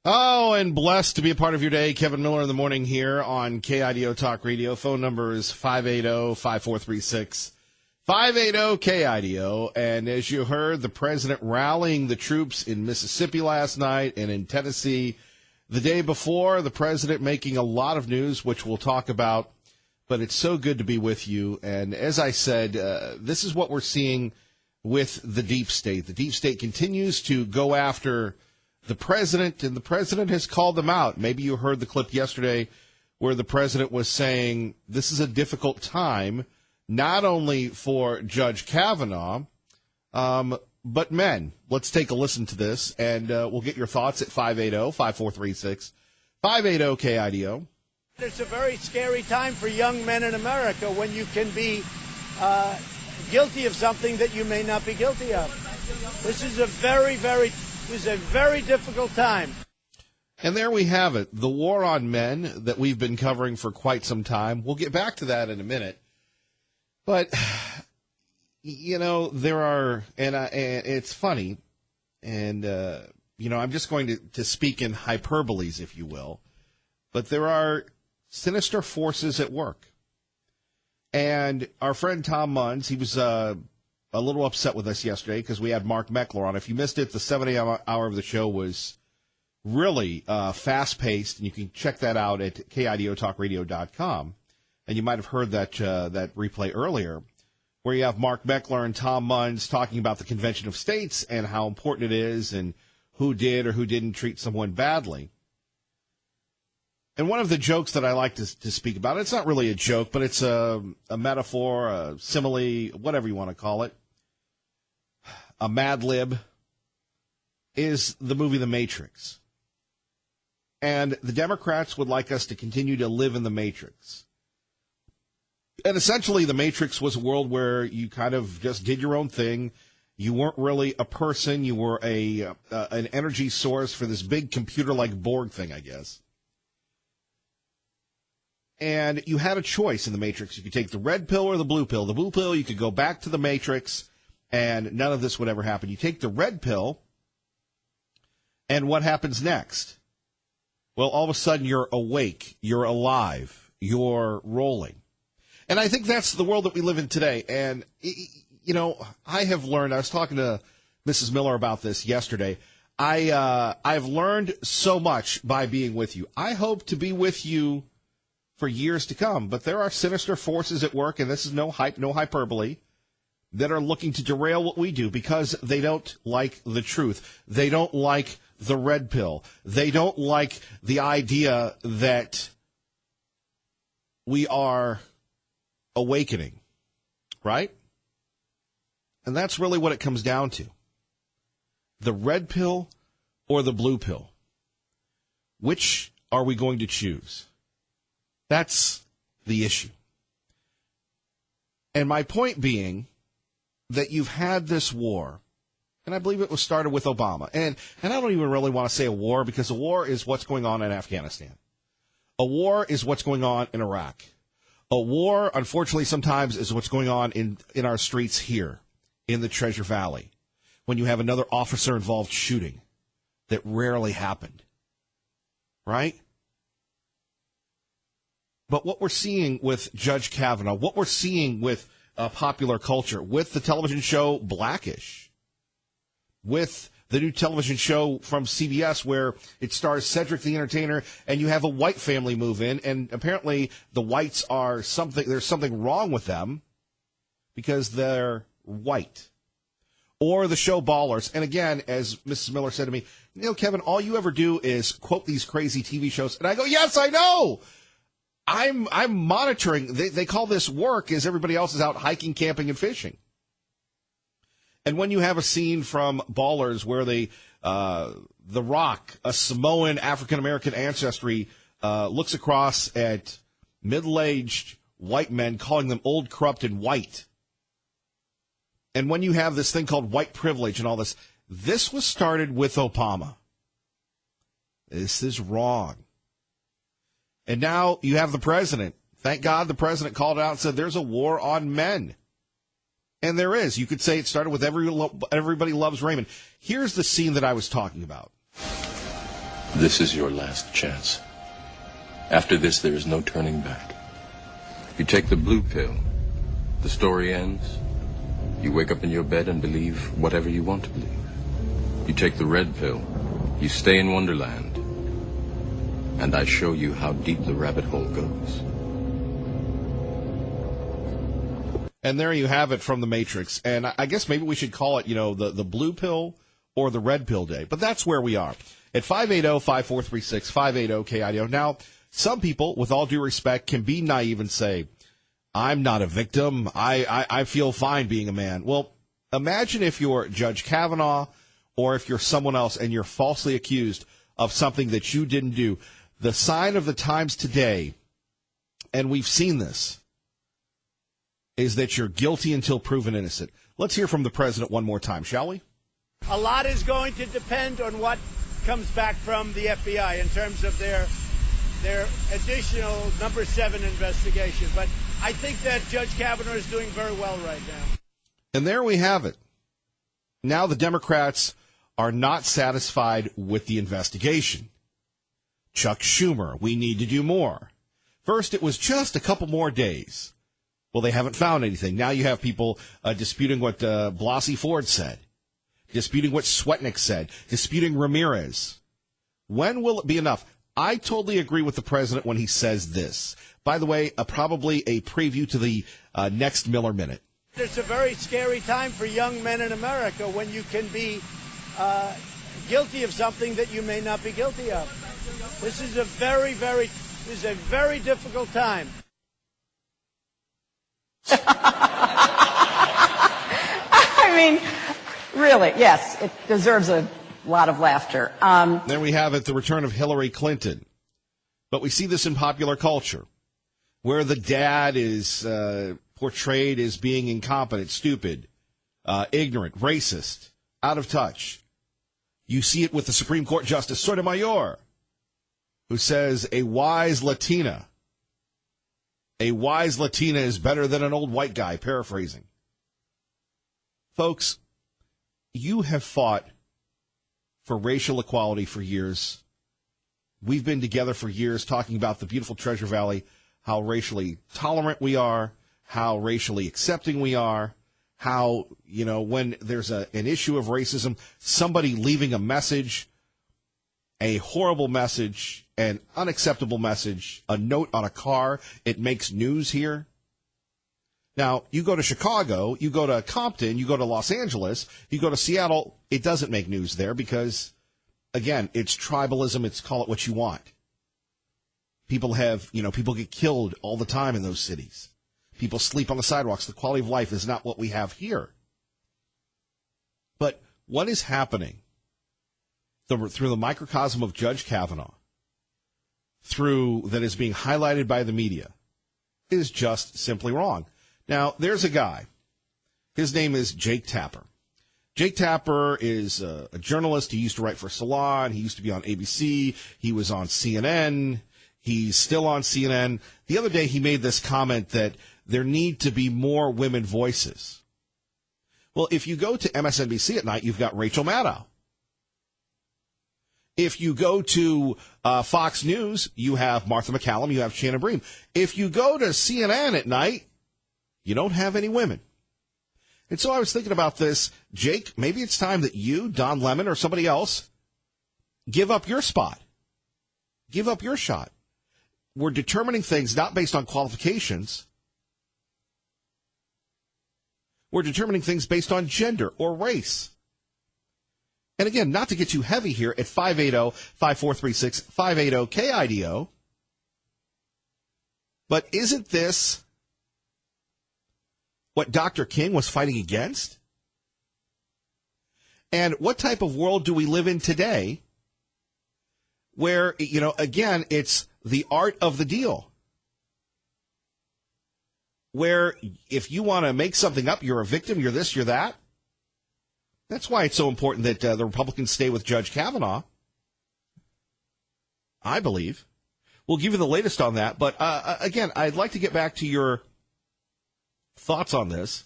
Oh, and blessed to be a part of your day. Kevin Miller in the morning here on KIDO Talk Radio. Phone number is 580-5436. 580-KIDO. And as you heard, the president rallying the troops in Mississippi last night and in Tennessee. The day before, the president making a lot of news, which we'll talk about. But it's so good to be with you. And as I said, this is what we're seeing with the deep state. The deep state continues to go after the president, and the president has called them out. Maybe you heard the clip yesterday where the president was saying this is a difficult time, not only for Judge Kavanaugh, but men. Let's take a listen to this, and we'll get your thoughts at 580-5436, 580-KIDO. It's a very scary time for young men in America when you can be guilty of something that you may not be guilty of. This is a very difficult time. And there we have it, the war on men that we've been covering for quite some time. We'll get back to that in a minute. But, you know, there are, and it's funny, and, you know, I'm just going to speak in hyperboles, if you will, but there are sinister forces at work. And our friend Tom Munns, he was a little upset with us yesterday because we had Mark Meckler on. If you missed it, the 7 a.m. hour of the show was really fast-paced, and you can check that out at KIDOTalkRadio.com. And you might have heard that replay earlier, where you have Mark Meckler and Tom Munns talking about the Convention of States and how important it is and who did or who didn't treat someone badly. And one of the jokes that I like to speak about, it's not really a joke, but it's a metaphor, a simile, whatever you want to call it, a Mad Lib, is the movie The Matrix. And the Democrats would like us to continue to live in the Matrix. And essentially, the Matrix was a world where you kind of just did your own thing. You weren't really a person. You were an energy source for this big computer-like Borg thing, I guess. And you had a choice in the Matrix. You could take the red pill or the blue pill. The blue pill, you could go back to the Matrix, and none of this would ever happen. You take the red pill, and what happens next? Well, all of a sudden, you're awake. You're alive. You're rolling. And I think that's the world that we live in today. And, you know, I have learned, I was talking to Mrs. Miller about this yesterday. I've learned so much by being with you. I hope to be with you for years to come, but there are sinister forces at work, and this is no hyperbole, that are looking to derail what we do because they don't like the truth. They don't like the red pill. They don't like the idea that we are awakening, right? And that's really what it comes down to. The red pill or the blue pill? Which are we going to choose? That's the issue. And my point being that you've had this war, and I believe it was started with Obama. And I don't even really want to say a war, because a war is what's going on in Afghanistan. A war is what's going on in Iraq. A war, unfortunately, sometimes is what's going on in our streets here in the Treasure Valley, when you have another officer-involved shooting that rarely happened, right? But what we're seeing with Judge Kavanaugh, what we're seeing with popular culture, with the television show Blackish, with the new television show from CBS where it stars Cedric the Entertainer, and you have a white family move in, and apparently the whites are there's something wrong with them because they're white. Or the show Ballers. And again, as Mrs. Miller said to me, you know, Kevin, all you ever do is quote these crazy TV shows. And I go, yes, I know. I'm monitoring. They call this work as everybody else is out hiking, camping, and fishing. And when you have a scene from Ballers where The Rock, a Samoan African-American ancestry, looks across at middle-aged white men, calling them old, corrupt, and white. And when you have this thing called white privilege and all this, this was started with Obama. This is wrong. And now you have the president. Thank God the president called out and said there's a war on men. And there is. You could say it started with Everybody Loves Raymond. Here's the scene that I was talking about. This is your last chance. After this, there is no turning back. You take the blue pill, the story ends. You wake up in your bed and believe whatever you want to believe. You take the red pill, you stay in Wonderland, and I show you how deep the rabbit hole goes. And there you have it from The Matrix. And I guess maybe we should call it, the blue pill or the red pill day. But that's where we are. At 580-5436, 580-KIDO. Now, some people, with all due respect, can be naive and say, I'm not a victim. I feel fine being a man. Well, imagine if you're Judge Kavanaugh or if you're someone else and you're falsely accused of something that you didn't do. The sign of the times today, and we've seen this, is that you're guilty until proven innocent. Let's hear from the president one more time, shall we? A lot is going to depend on what comes back from the FBI in terms of their additional number 7 investigation. But I think that Judge Kavanaugh is doing very well right now. And there we have it. Now the Democrats are not satisfied with the investigation. Chuck Schumer, we need to do more. First, it was just a couple more days. Well, they haven't found anything. Now you have people disputing what Blasey Ford said, disputing what Swetnick said, disputing Ramirez. When will it be enough? I totally agree with the president when he says this. By the way, probably a preview to the next Miller Minute. It's a very scary time for young men in America when you can be guilty of something that you may not be guilty of. This is a very difficult time. I mean, really, yes, it deserves a lot of laughter. There we have it, the return of Hillary Clinton. But we see this in popular culture, where the dad is portrayed as being incompetent, stupid, ignorant, racist, out of touch. You see it with the Supreme Court Justice Sotomayor, who says a wise Latina is better than an old white guy, paraphrasing. Folks, you have fought for racial equality for years. We've been together for years talking about the beautiful Treasure Valley, how racially tolerant we are, how racially accepting we are, how, when there's an issue of racism, somebody leaving a message, a horrible message, an unacceptable message, a note on a car, it makes news here. Now, you go to Chicago, you go to Compton, you go to Los Angeles, you go to Seattle, it doesn't make news there because, again, it's tribalism, it's call it what you want. People get killed all the time in those cities. People sleep on the sidewalks. The quality of life is not what we have here. But what is happening through the microcosm of Judge Kavanaugh, that is being highlighted by the media, is just simply wrong. Now, there's a guy. His name is Jake Tapper. Jake Tapper is a journalist. He used to write for Salon. He used to be on ABC. He was on CNN. He's still on CNN. The other day, he made this comment that there need to be more women voices. Well, if you go to MSNBC at night, you've got Rachel Maddow. If you go to Fox News, you have Martha McCallum, you have Shannon Bream. If you go to CNN at night, you don't have any women. And so I was thinking about this. Jake, maybe it's time that you, Don Lemon, or somebody else, give up your spot. Give up your shot. We're determining things not based on qualifications. We're determining things based on gender or race. And again, not to get too heavy here, at 580-5436, 580-KIDO. But isn't this what Dr. King was fighting against? And what type of world do we live in today where, again, it's the art of the deal? Where if you want to make something up, you're a victim, you're this, you're that. That's why it's so important that the Republicans stay with Judge Kavanaugh, I believe. We'll give you the latest on that. But, again, I'd like to get back to your thoughts on this.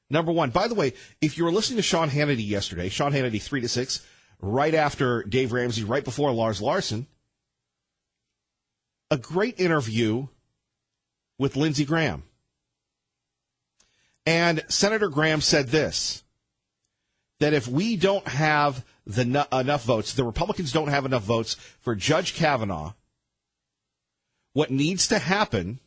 Number one, by the way, if you were listening to Sean Hannity yesterday, Sean Hannity 3 to 6, right after Dave Ramsey, right before Lars Larson, a great interview with Lindsey Graham. And Senator Graham said this, that if we don't have enough votes, the Republicans don't have enough votes for Judge Kavanaugh, what needs to happen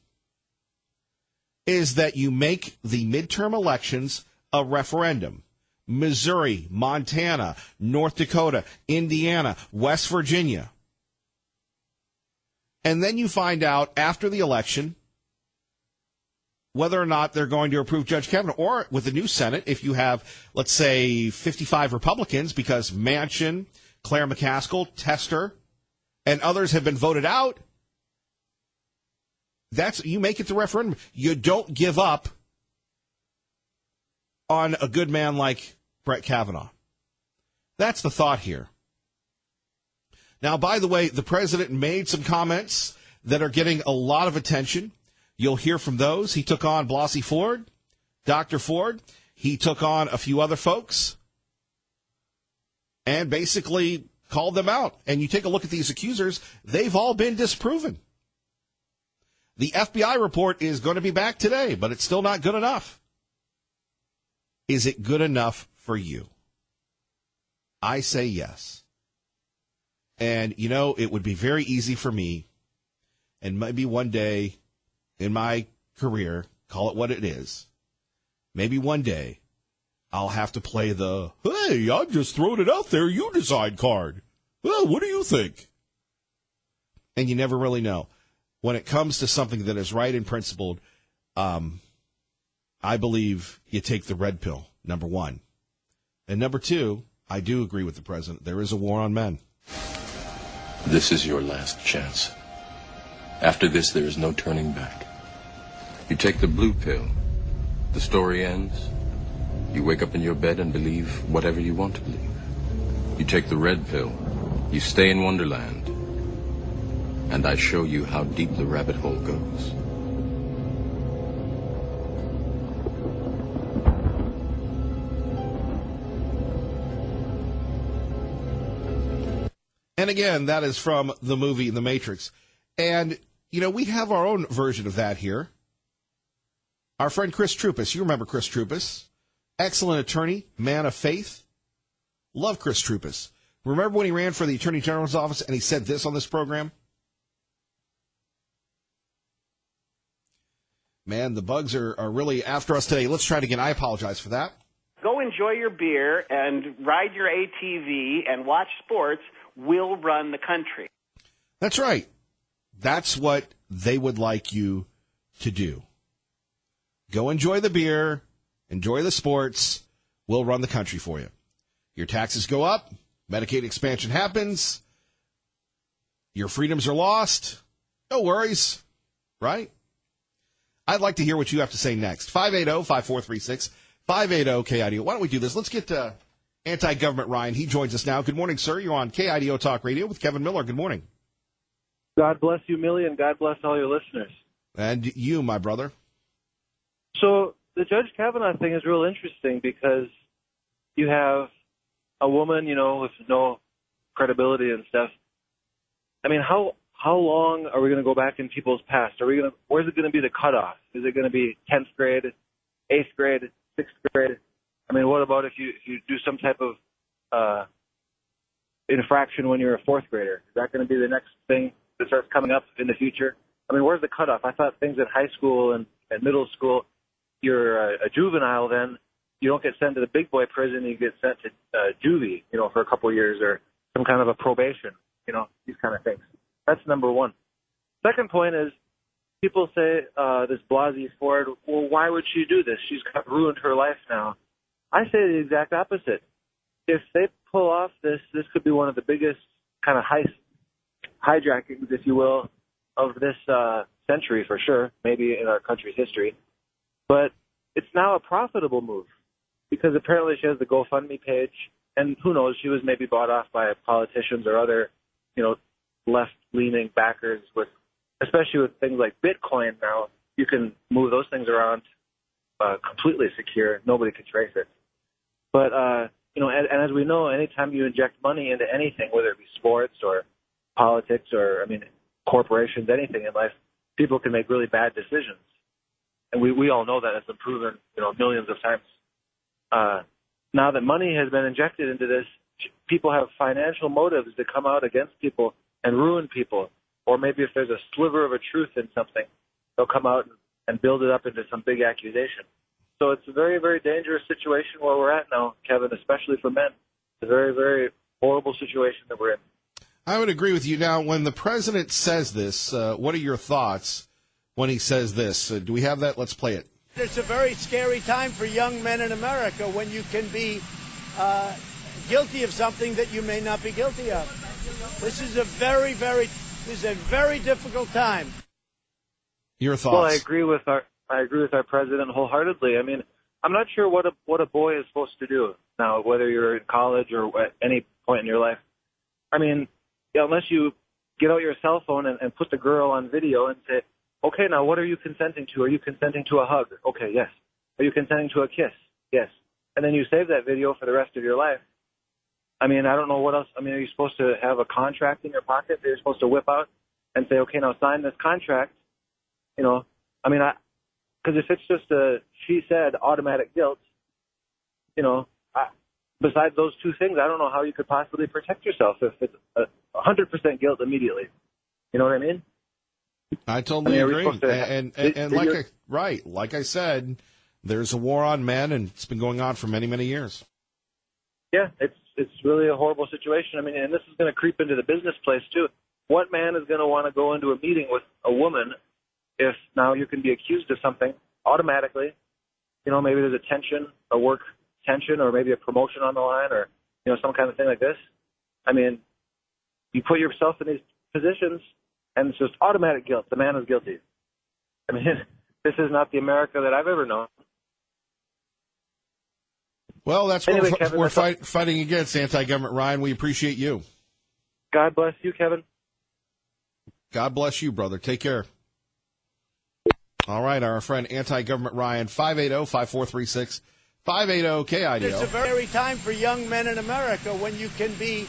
is that you make the midterm elections a referendum. Missouri, Montana, North Dakota, Indiana, West Virginia. And then you find out after the election whether or not they're going to approve Judge Kavanaugh. Or with the new Senate, if you have, let's say, 55 Republicans, because Manchin, Claire McCaskill, Tester, and others have been voted out, you make it the referendum. You don't give up on a good man like Brett Kavanaugh. That's the thought here. Now, by the way, the president made some comments that are getting a lot of attention. You'll hear from those. He took on Blasey Ford, Dr. Ford. He took on a few other folks and basically called them out. And you take a look at these accusers, they've all been disproven. The FBI report is going to be back today, but it's still not good enough. Is it good enough for you? I say yes. And, you know, it would be very easy for me, and maybe one day in my career, call it what it is, maybe one day I'll have to play the, hey, I'm just throwing it out there, you decide card. Well, what do you think? And you never really know. When it comes to something that is right and principled, I believe you take the red pill, number one. And number two, I do agree with the president. There is a war on men. This is your last chance. After this, there is no turning back. You take the blue pill. The story ends. You wake up in your bed and believe whatever you want to believe. You take the red pill. You stay in Wonderland. And I show you how deep the rabbit hole goes. And again, that is from the movie The Matrix. And, you know, we have our own version of that here. Our friend Chris Troupis. You remember Chris Troupis. Excellent attorney, man of faith. Love Chris Troupis. Remember when he ran for the Attorney General's office and he said this on this program? Man, the bugs are really after us today. Let's try it again. I apologize for that. Go enjoy your beer and ride your ATV and watch sports. We'll run the country. That's right. That's what they would like you to do. Go enjoy the beer, enjoy the sports. We'll run the country for you. Your taxes go up. Medicaid expansion happens. Your freedoms are lost. No worries, right? I'd like to hear what you have to say next. 580-5436, 580-KIDO. Why don't we do this? Let's get anti-government Ryan. He joins us now. Good morning, sir. You're on KIDO Talk Radio with Kevin Miller. Good morning. God bless you, Millie, and God bless all your listeners. And you, my brother. So the Judge Kavanaugh thing is real interesting because you have a woman, you know, with no credibility and stuff. I mean, how long are we going to go back in people's past? Where's it going to be the cutoff? Is it going to be 10th grade, 8th grade, 6th grade? I mean, what about if you do some type of infraction when you're a 4th grader? Is that going to be the next thing that starts coming up in the future? I mean, where's the cutoff? I thought things in high school and middle school, you're a juvenile then. You don't get sent to the big boy prison. You get sent to juvie, you know, for a couple of years or some kind of a probation, you know, these kind of things. That's number one. Second point is people say this Blasey Ford, well, why would she do this? She's ruined her life now. I say the exact opposite. If they pull off this could be one of the biggest kind of hijackings, if you will, of this century for sure, maybe in our country's history. But it's now a profitable move because apparently she has the GoFundMe page, and who knows, she was maybe bought off by politicians or other, you know, left-leaning backers with, especially with things like Bitcoin now, you can move those things around completely secure. Nobody can trace it. But, and as we know, anytime you inject money into anything, whether it be sports or politics or, corporations, anything in life, people can make really bad decisions. And we all know that. It's been proven, millions of times. Now that money has been injected into this, people have financial motives to come out against people and ruin people. Or maybe if there's a sliver of a truth in something, they'll come out and build it up into some big accusation. So it's a very, very dangerous situation where we're at now, Kevin, especially for men. It's a very, very horrible situation that we're in. I would agree with you. Now, when the president says this, what are your thoughts when he says this? Do we have that? Let's play it. It's a very scary time for young men in America when you can be guilty of something that you may not be guilty of. This is a very, very difficult time. Your thoughts? Well, I agree with our president wholeheartedly. I'm not sure what a boy is supposed to do now, whether you're in college or at any point in your life. Unless you get out your cell phone and put the girl on video and say, okay, now what are you consenting to? Are you consenting to a hug? Okay, yes. Are you consenting to a kiss? Yes. And then you save that video for the rest of your life. I don't know what else. Are you supposed to have a contract in your pocket that you're supposed to whip out and say, okay, now sign this contract? Because if it's just a she said automatic guilt, besides those two things, I don't know how you could possibly protect yourself if it's 100% guilt immediately. You know what I mean? I totally agree. Like I said, there's a war on men, and it's been going on for many, many years. Yeah, it's really a horrible situation. And this is going to creep into the business place too. What man is going to want to go into a meeting with a woman if now you can be accused of something automatically? Maybe there's a tension, a work tension, or maybe a promotion on the line, or some kind of thing like this. You put yourself in these positions, and it's just automatic guilt. The man is guilty. This is not the America that I've ever known. Well, that's what we're fighting against, anti-government. Ryan, we appreciate you. God bless you, Kevin. God bless you, brother. Take care. All right, our friend anti-government Ryan, 580-5436, 580-KIDO. It's a very time for young men in America when you can be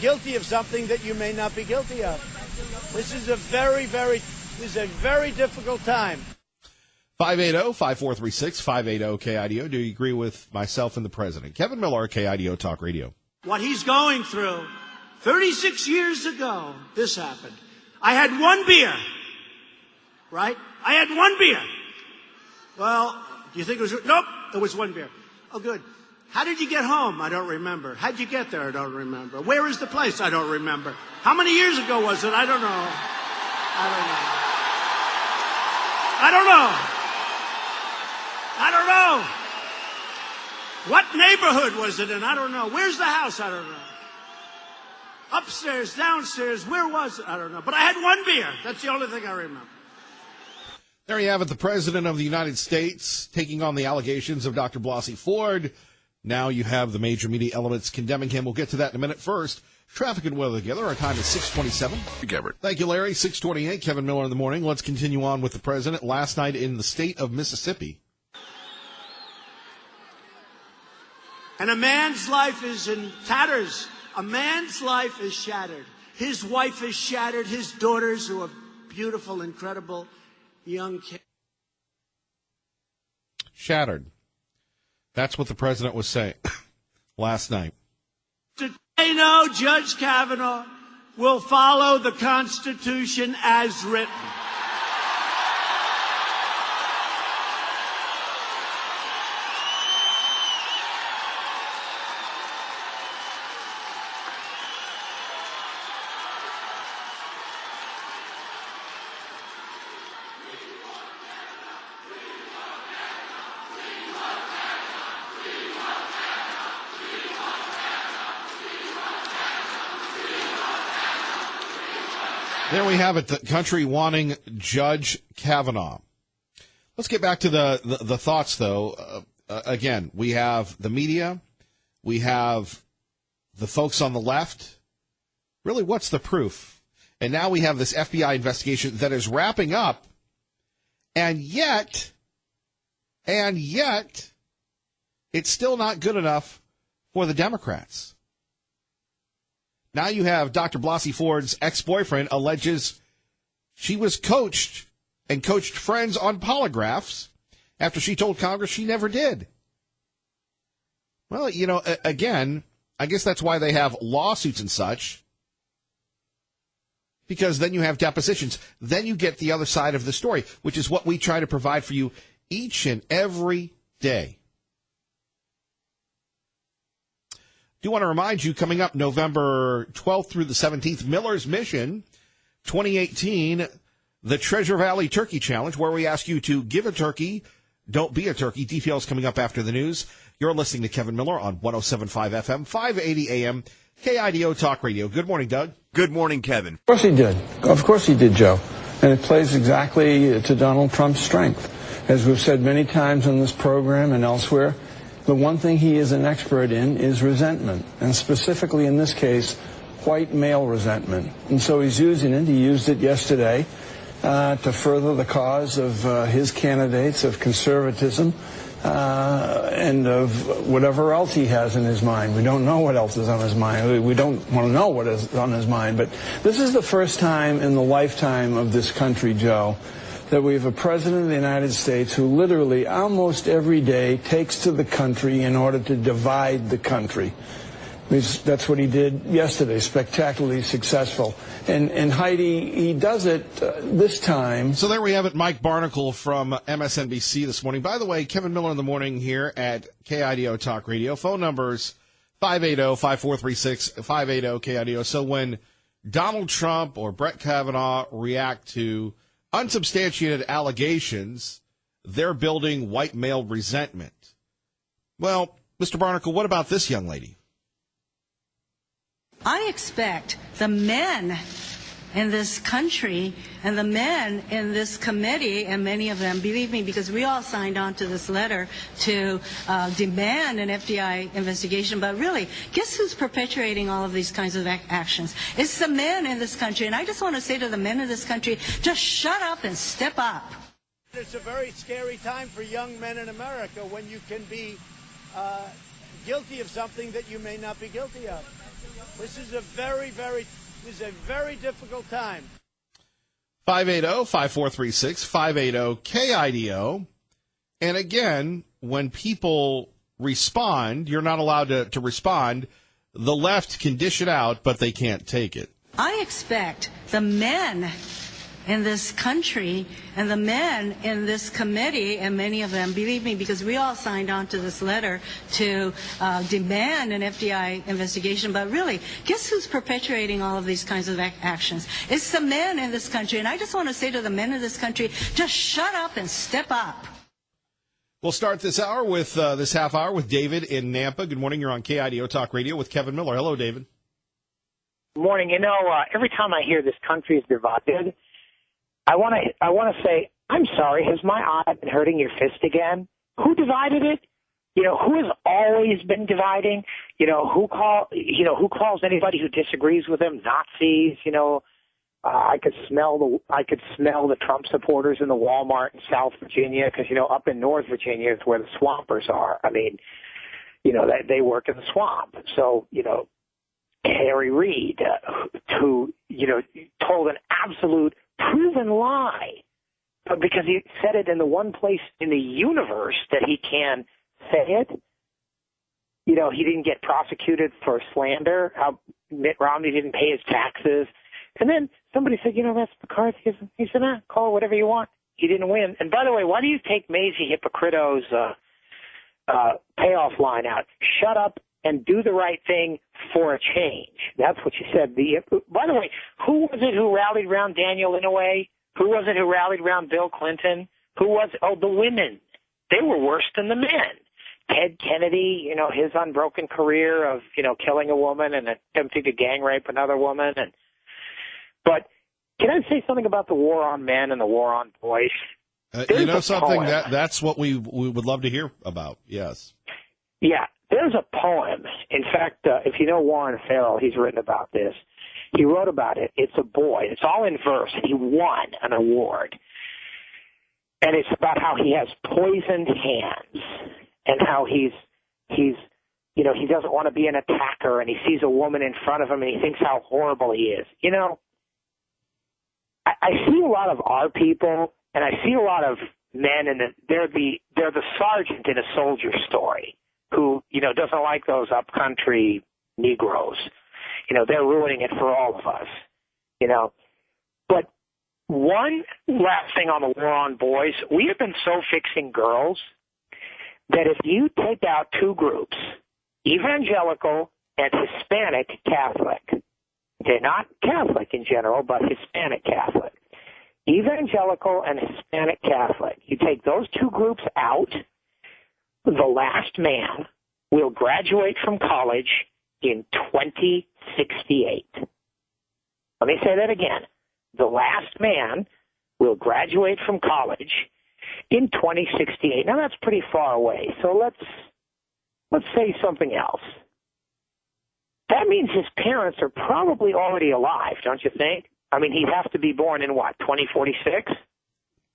guilty of something that you may not be guilty of. This is a very difficult time. 580-5436, 580-KIDO. Do you agree with myself and the president? Kevin Miller, KIDO Talk Radio. What he's going through, 36 years ago, this happened. I had one beer, right? I had one beer. Well, do you think it was? Nope, it was one beer. Oh, good. How did you get home? I don't remember. How'd you get there? I don't remember. Where is the place? I don't remember. How many years ago was it? I don't know. What neighborhood was it in? I don't know. Where's the house? I don't know. Upstairs, downstairs, where was it? I don't know. But I had one beer. That's the only thing I remember. There you have it, the President of the United States taking on the allegations of Dr. Blasey Ford. Now you have the major media elements condemning him. We'll get to that in a minute. First, traffic and weather together. Our time is 6:27. Thank you, Larry. 6:28. Kevin Miller in the morning. Let's continue on with the President. Last night in the state of Mississippi. And a man's life is in tatters. A man's life is shattered. His wife is shattered. His daughters, who are beautiful, incredible young kids. Shattered. That's what the president was saying last night. Today, no, Judge Kavanaugh will follow the Constitution as written. There we have it, the country wanting Judge Kavanaugh. Let's get back to the thoughts, though. Again, we have the media. We have the folks on the left. Really, what's the proof? And now we have this FBI investigation that is wrapping up. And yet, it's still not good enough for the Democrats. Now you have Dr. Blasey Ford's ex-boyfriend alleges she was coached and coached friends on polygraphs after she told Congress she never did. Well, you know, again, I guess that's why they have lawsuits and such, because then you have depositions. Then you get the other side of the story, which is what we try to provide for you each and every day. Do want to remind you, coming up November 12th through the 17th, Miller's Mission 2018, the Treasure Valley Turkey Challenge, where we ask you to give a turkey, don't be a turkey. Details coming up after the news. You're listening to Kevin Miller on 107.5 FM, 580 AM, KIDO Talk Radio. Good morning, Doug. Good morning, Kevin. Of course he did. Of course he did, Joe. And it plays exactly to Donald Trump's strength. As we've said many times on this program and elsewhere, the one thing he is an expert in is resentment, and specifically in this case, white male resentment. And so he's using it. He used it yesterday to further the cause of his candidates, of conservatism, and of whatever else he has in his mind. We don't know what else is on his mind. We don't want to know what is on his mind. But this is the first time in the lifetime of this country, Joe, that we have a president of the United States who literally almost every day takes to the country in order to divide the country. That's what he did yesterday, spectacularly successful. And Heidi, he does it this time. So there we have it, Mike Barnacle from MSNBC this morning. By the way, Kevin Miller in the morning here at KIDO Talk Radio. Phone numbers 580-5436, 580-KIDO. So when Donald Trump or Brett Kavanaugh react to unsubstantiated allegations, they're building white male resentment. Well, Mr. Barnacle, what about this young lady? I expect the men in this country and the men in this committee, and many of them, believe me, because we all signed on to this letter to demand an FBI investigation. But really, guess who's perpetuating all of these kinds of actions? It's the men in this country. And I just want to say to the men in this country, just shut up and step up. It's a very scary time for young men in America when you can be guilty of something that you may not be guilty of. This is a very difficult time. 580-5436, 580-KIDO. And again, when people respond, you're not allowed to respond. The left can dish it out, but they can't take it. I expect the men in this country and the men in this committee, and many of them, believe me, because we all signed on to this letter to demand an FBI investigation. But really, guess who's perpetuating all of these kinds of actions? It's the men in this country. And I just want to say to the men in this country, just shut up and step up. We'll start this hour with this half hour with David in Nampa. Good morning. You're on KIDO Talk Radio with Kevin Miller. Hello, David. Good morning. You know, every time I hear this country is divided, I want to say, I'm sorry, has my eye been hurting your fist again? Who divided it? You know, who has always been dividing? You know, who calls anybody who disagrees with them Nazis? You know, I could smell the Trump supporters in the Walmart in South Virginia, because, you know, up in North Virginia is where the swampers are. I mean, you know, they work in the swamp. So, you know, Harry Reid, who, you know, told an absolute proven lie, but because he said it in the one place in the universe that he can say it, you know, he didn't get prosecuted for slander. How Mitt Romney didn't pay his taxes. And then somebody said, you know, that's McCarthyism. He said, call it whatever you want. He didn't win. And by the way, why do you take Mazie Hippocrito's payoff line out? Shut up and do the right thing for a change. That's what she said. By the way, who was it who rallied around Daniel Inouye? Who was it who rallied around Bill Clinton? Who was it? Oh, the women. They were worse than the men. Ted Kennedy, you know, his unbroken career of, you know, killing a woman and attempting to gang rape another woman. But can I say something about the war on men and the war on boys? You know something? That's what we would love to hear about, yes. Yeah. There's a poem. In fact, if you know Warren Farrell, he's written about this. He wrote about it. It's a boy. It's all in verse, and he won an award. And it's about how he has poisoned hands and how he's he doesn't want to be an attacker, and he sees a woman in front of him and he thinks how horrible he is. I see a lot of our people, and I see a lot of men, and they're the sergeant in a soldier story who, doesn't like those upcountry Negroes. They're ruining it for all of us, But one last thing on the war on boys, we have been so fixing girls that if you take out two groups, evangelical and Hispanic Catholic, okay, not Catholic in general, but Hispanic Catholic, evangelical and Hispanic Catholic, you take those two groups out, the last man will graduate from college in 2068. Let me say that again. The last man will graduate from college in 2068. Now that's pretty far away. So let's say something else. That means his parents are probably already alive, don't you think? I mean, he'd have to be born in 2046?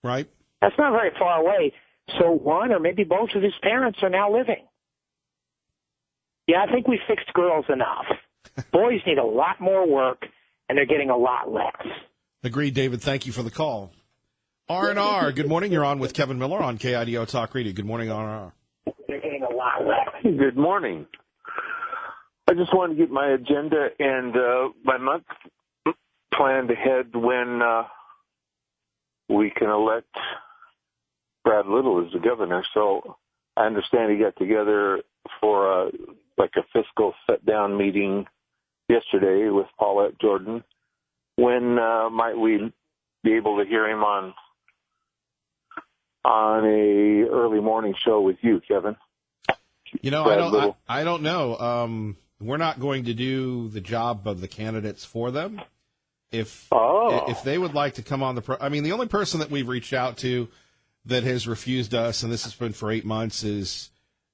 Right. That's not very far away. So one or maybe both of his parents are now living. Yeah, I think we fixed girls enough. Boys need a lot more work, and they're getting a lot less. Agreed, David. Thank you for the call. R&R, good morning. You're on with Kevin Miller on KIDO Talk Radio. Good morning, R&R. They're getting a lot less. Good morning. I just wanted to get my agenda and my month planned ahead when we can elect Brad Little as the governor. So I understand he got together for a fiscal sit-down meeting yesterday with Paulette Jordan. When might we be able to hear him on a early morning show with you, Kevin? I don't know. We're not going to do the job of the candidates for them. If they would like to come on the only person that we've reached out to that has refused us, and this has been for 8 months, is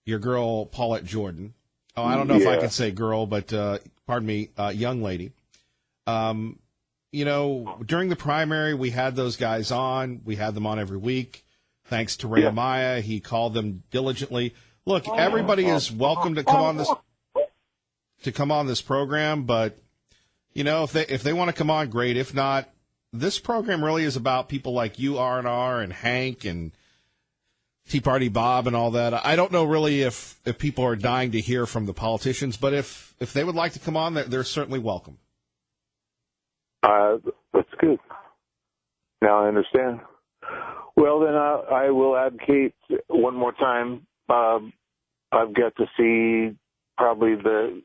your girl Paulette Jordan. Oh, I don't know if I can say girl, but pardon me, young lady. During the primary, we had those guys on. We had them on every week. Thanks to Ray Amaya, he called them diligently. Look, everybody is welcome to come on this program, but if they want to come on, great. If not, this program really is about people like you, R&R, and Hank, and Tea Party Bob, and all that. I don't know really if people are dying to hear from the politicians, but if they would like to come on, they're certainly welcome. That's good. Now I understand. Well, then I will advocate one more time. I've got to see probably the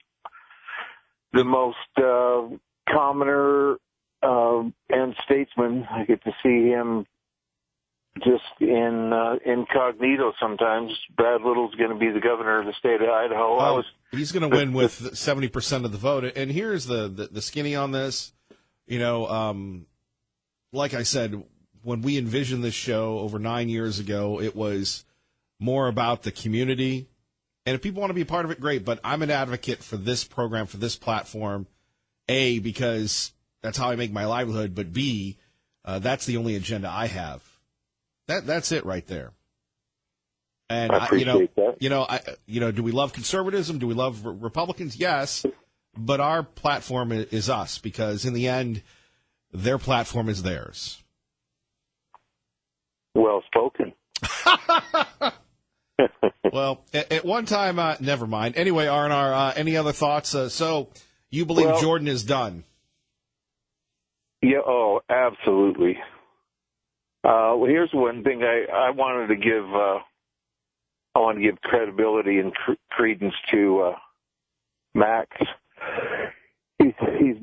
most commoner and statesman. I get to see him just in incognito sometimes. Brad Little's going to be the governor of the state of Idaho. He's going to win with 70% of the vote. And here's the skinny on this. Like I said, when we envisioned this show over 9 years ago, it was more about the community. And if people want to be a part of it, great. But I'm an advocate for this program, for this platform, A, because that's how I make my livelihood, but B, that's the only agenda I have. That's it right there. And I appreciate that. Do we love conservatism? Do we love Republicans? Yes, but our platform is us, because in the end, their platform is theirs. Well spoken. Well, at one time, never mind. Anyway, R&R, any other thoughts? So you believe Jordan is done? Yeah. Oh, absolutely. Well, here's one thing I wanted to give. I want to give credibility and credence to Max. He's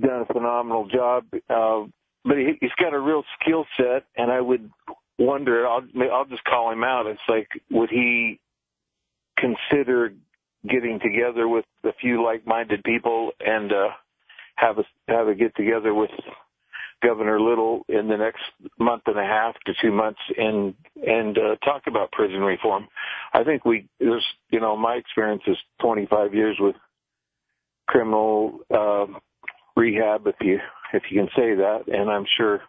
done a phenomenal job, but he's got a real skill set, and I would wonder. I'll just call him out. It's like, would he consider getting together with a few like-minded people and have a get together with Governor Little in the next month and a half to 2 months and talk about prison reform? I think my experience is 25 years with criminal rehab, if you can say that, and I'm sure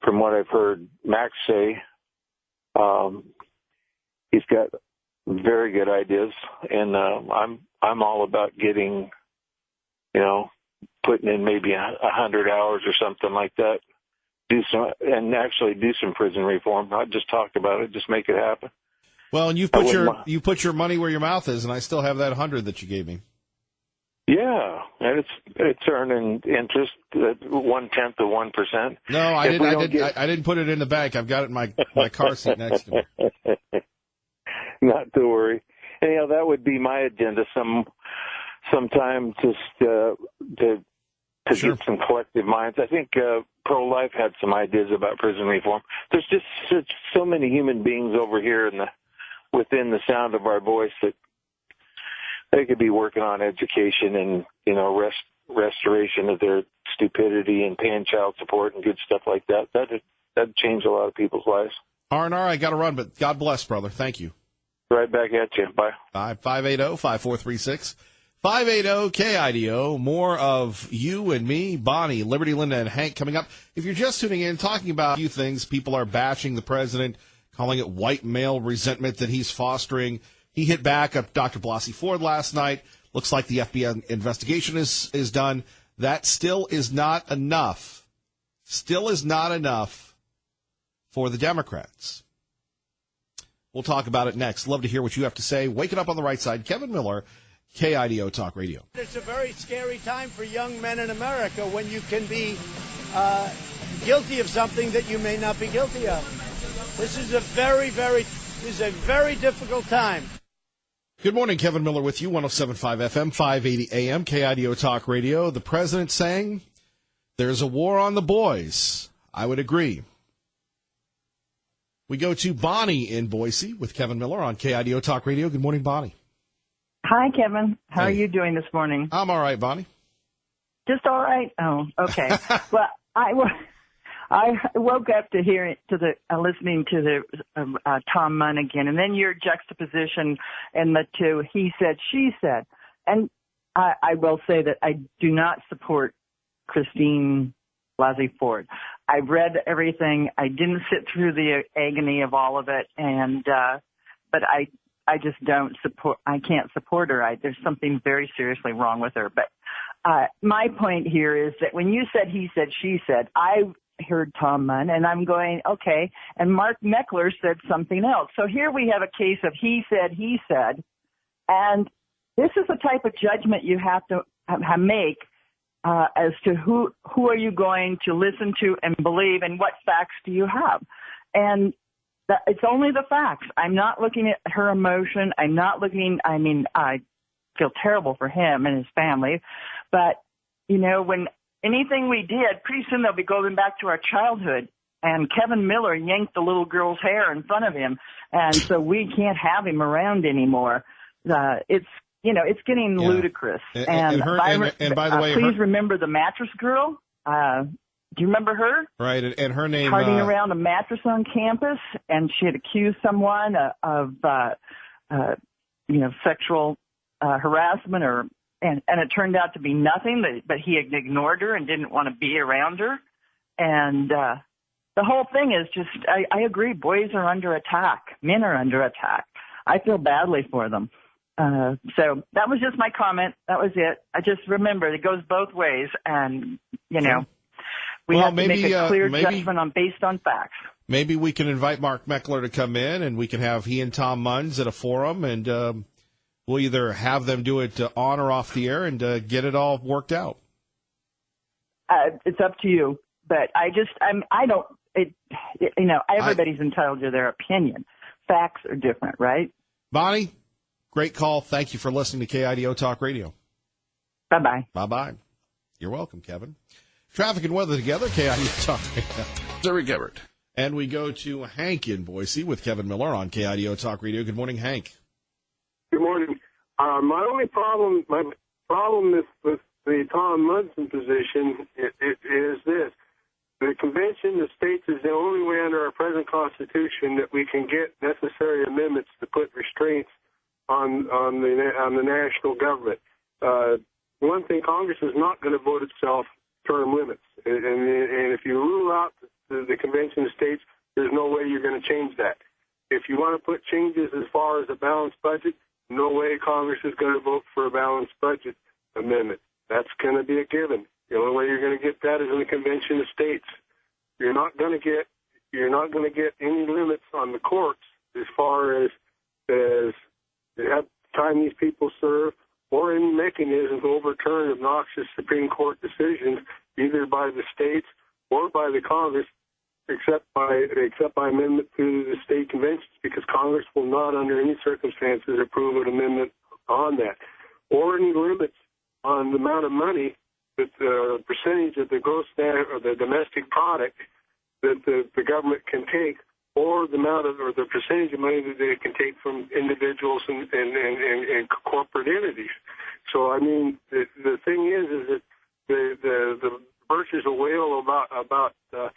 from what I've heard Max say, he's got very good ideas, and I'm all about getting, putting in maybe 100 hours or something like that. Do some prison reform. Not just talk about it, just make it happen. Well, and you put your money where your mouth is, and I still have that 100 that you gave me. Yeah, and it's earning interest at 1/10 of 1%. No, I didn't put it in the bank. I've got it in my car seat next to me. Not to worry. Anyhow, that would be my agenda. Sometime just to Sure. get some collective minds. I think pro-life had some ideas about prison reform. There's just so many human beings over here within the sound of our voice that they could be working on education and, restoration of their stupidity and paying child support and good stuff like that. That'd change a lot of people's lives. R&R, I got to run, but God bless, brother. Thank you. Right back at you. Bye. 580-5436. 580-KIDO. More of you and me, Bonnie, Liberty, Linda, and Hank coming up. If you're just tuning in, talking about a few things, people are bashing the president, calling it white male resentment that he's fostering. He hit back at Dr. Blasey Ford last night. Looks like the FBI investigation is done. That still is not enough. Still is not enough for the Democrats. We'll talk about it next. Love to hear what you have to say. Waking up on the right side. Kevin Miller, KIDO Talk Radio. It's a very scary time for young men in America when you can be guilty of something that you may not be guilty of. This is a very difficult time. Good morning, Kevin Miller with you, 107.5 FM, 580 AM, KIDO Talk Radio. The president saying there's a war on the boys. I would agree. We go to Bonnie in Boise with Kevin Miller on KIDO Talk Radio. Good morning, Bonnie. Hi, Kevin. How Hey. are you doing this morning? I'm all right, Bonnie. Just all right? Oh, okay. Well, I woke up to listening to the Tom Munn again, and then your juxtaposition and the two, he said, she said. And I will say that I do not support Christine Blasey Ford. I've read everything. I didn't sit through the agony of all of it, and but I just don't support. I can't support her. There's something very seriously wrong with her. But my point here is that when you said he said, she said, I heard Tom Munn, and I'm going, okay, and Mark Meckler said something else. So here we have a case of he said, and this is the type of judgment you have to make as to who are you going to listen to and believe, and what facts do you have. And it's only the facts. I'm not looking at her emotion. I feel terrible for him and his family. But, when anything we did, pretty soon they'll be going back to our childhood. And Kevin Miller yanked the little girl's hair in front of him. And so we can't have him around anymore. It's getting ludicrous. And by the way, please remember the mattress girl. Do you remember her? Right, and her name... Carting around a mattress on campus, and she had accused someone of sexual harassment, and it turned out to be nothing, but he had ignored her and didn't want to be around her. And the whole thing is just, I agree, boys are under attack. Men are under attack. I feel badly for them. So that was just my comment. That was it. I just remember it goes both ways, and, we have to make a clear judgment based on facts. Maybe we can invite Mark Meckler to come in, and we can have he and Tom Munns at a forum, and we'll either have them do it on or off the air and get it all worked out. It's up to you, but everybody's entitled to their opinion. Facts are different, right? Bonnie, great call. Thank you for listening to KIDO Talk Radio. Bye-bye. Bye-bye. You're welcome, Kevin. Traffic and weather together, KIDO Talk Radio. Terry Gebert. And we go to Hank in Boise with Kevin Miller on KIDO Talk Radio. Good morning, Hank. Good morning. My problem with the Tom Munson position is this. The convention that states is the only way under our present Constitution that we can get necessary amendments to put restraints on the national government. One thing, Congress is not going to vote itself term limits. And if you rule out the convention of states, there's no way you're going to change that. If you want want to put changes as far as a balanced budget, no way Congress is going to vote for a balanced budget amendment. That's going to be a given. The only way you're going to get that is in the Convention of States. You're not going to get any limits on the courts as far as have time these people serve, or any mechanism to overturn obnoxious Supreme Court decisions, either by the states or by the Congress, except by amendment through the state conventions, because Congress will not, under any circumstances, approve an amendment on that, or any limits on the amount of money that the percentage of the gross or the domestic product that the government can take, or the amount of, or the percentage of money that they can take from individuals and corporate entities. So, I mean, the thing is that the Birches will wail about the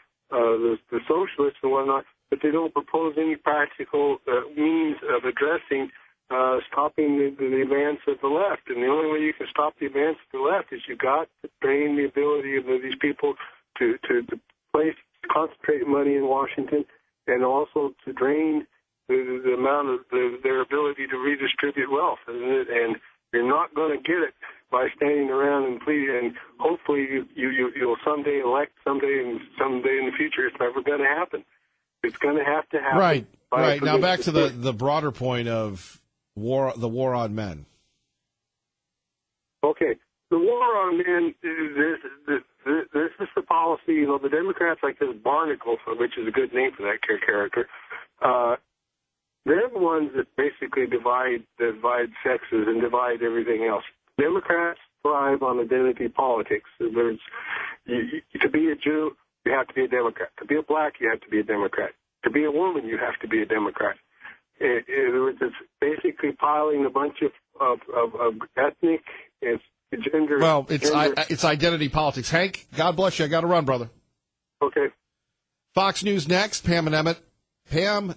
socialists and whatnot, but they don't propose any practical means of addressing stopping the advance of the left. And the only way you can stop the advance of the left is you've got to drain the ability of these people to place concentrated money in Washington, and also to drain the amount of their ability to redistribute wealth. And you're not going to get it by standing around and pleading. And hopefully you'll someday elect someday in the future. It's never going to happen. It's going to have to happen. Right. Now back to the broader point of the war on men. Okay. The war on men, this is the policy. You know, the Democrats, like this Barnacle, which is a good name for that character, they're the ones that basically divide sexes and divide everything else. Democrats thrive on identity politics. To be a Jew, you have to be a Democrat. To be a black, you have to be a Democrat. To be a woman, you have to be a Democrat. It's basically piling a bunch of ethnic and gender. Well, it's identity politics. Hank, God bless you. I got to run, brother. Okay. Fox News next. Pam and Emmett. Pam